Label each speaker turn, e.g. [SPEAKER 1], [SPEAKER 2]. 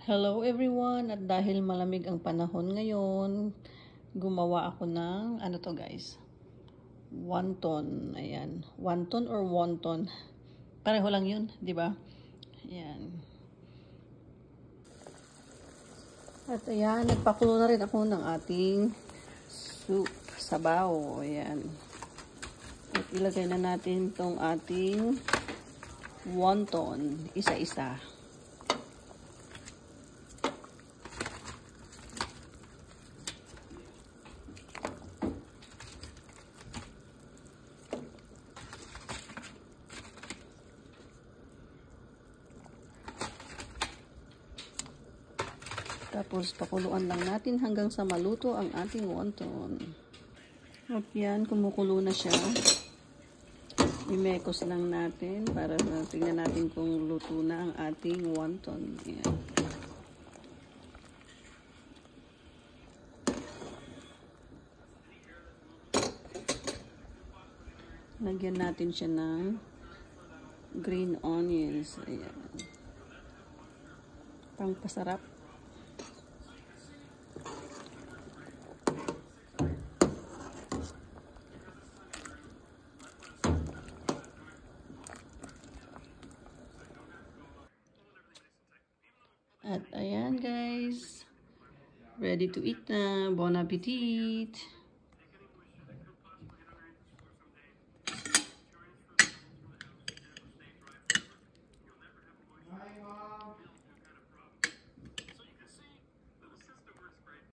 [SPEAKER 1] Hello everyone, at dahil malamig ang panahon ngayon, gumawa ako ng ano to guys, wonton. Ayan, wonton or wonton, pareho lang yun, di ba? Ayan. At ayan, nagpakulo na rin ako ng ating soup, sabaw. Ayan. At ilagay na natin tong ating wonton, isa-isa. Tapos, pakuluan lang natin hanggang sa maluto ang ating wonton. At yan, kumukulo na siya. Imekos lang natin para tingnan natin kung luto na ang ating wonton. Ayan. Lagyan natin siya ng green onions. Ayan. Pangpasarap. At ayan guys, ready to eat na. Bon appetit!